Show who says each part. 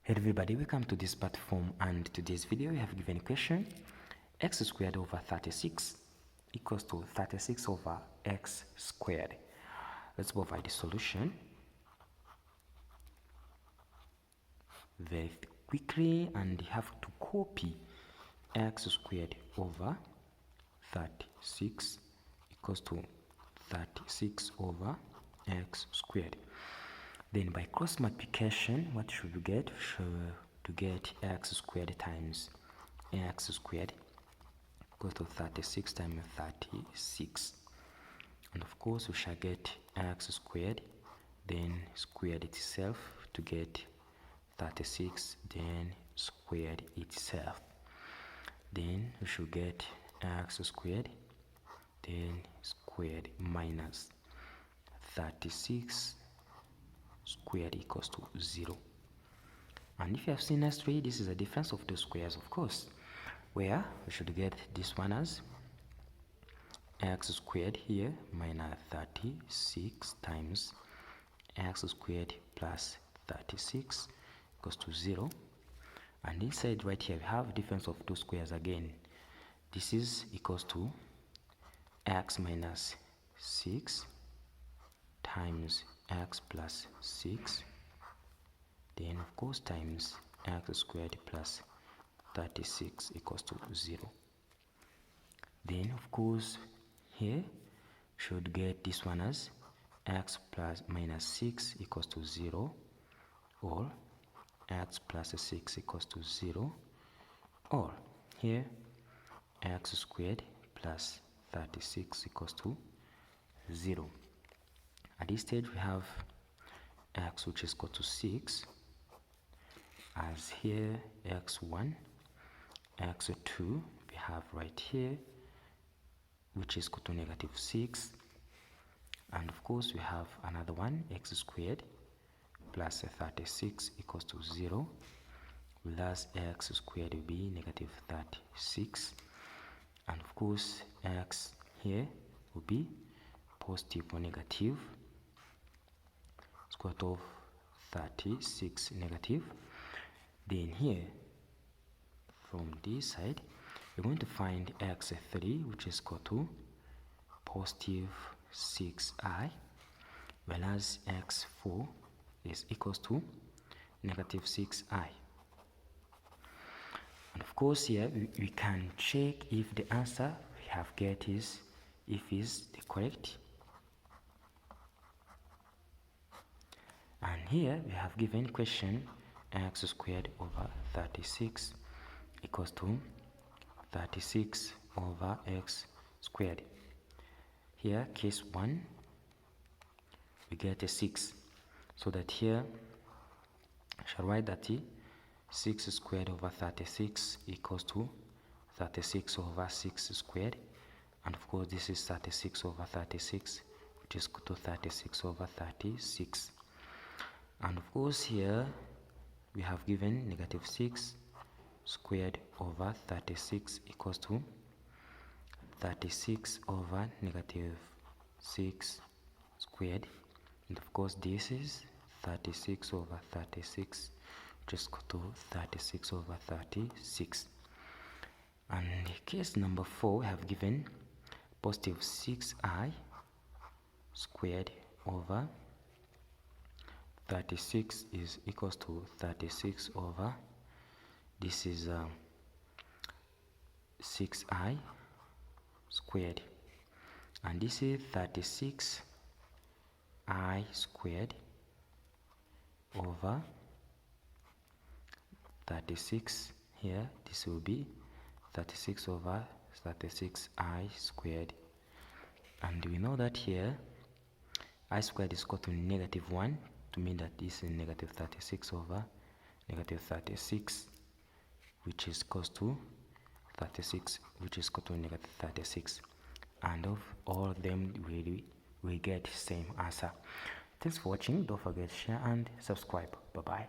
Speaker 1: Hello everybody, welcome to this platform, and today's video we have given a question: x squared over 36 equals to 36 over x squared. Let's provide the solution very quickly, and you have to copy x squared over 36 equals to 36 over x squared. Then by cross multiplication, what should we get? To get x squared times x squared equals to 36 times 36. And of course we shall get x squared, then squared itself to get 36, then squared itself. Then we should get x squared, then squared minus 36 squared equals to 0. And if you have seen yesterday, this is a difference of the squares, of course, where we should get this one as x squared here minus 36 times x squared plus 36 equals to 0. And inside right here we have difference of two squares again. This is equals to x minus 6 times x plus 6, then of course times x squared plus 36 equals to 0. Then of course here should get this one as x plus minus 6 equals to 0, or x plus 6 equals to 0, or here x squared plus 36 equals to 0. At this stage we have x which is equal to 6, as here x1, x2 we have right here which is equal to negative 6, and of course we have another one, x squared plus 36 equals to 0, whereas x squared will be negative 36, and of course x here will be positive or negative square root of 36 negative. Then here from this side we're going to find x3 which is equal to positive 6i, whereas x4 is equals to negative 6i. And of course here we can check if the answer we have get is the correct. And here we have given question x squared over 36 equals to 36 over x squared. Here case 1 we get a 6, so that here I shall write that 6 squared over 36 equals to 36 over 6 squared, and of course this is 36 over 36 which is equal to 36 over 36. And of course here we have given negative 6 squared over 36 equals to 36 over negative 6 squared, and of course this is 36 over 36 which is equal to 36 over 36. And case number 4 we have given positive 6i squared over 36 is equals to 36 over, this is 6i squared, and this is 36 I squared over 36. Here this will be 36 over 36 I squared, and we know that here I squared is equal to negative 1, to mean that this is negative 36 over negative 36, which is equals to 36, which is equal to negative 36, and of all of them we get the same answer. Thanks for watching. Don't forget to share and subscribe. Bye bye.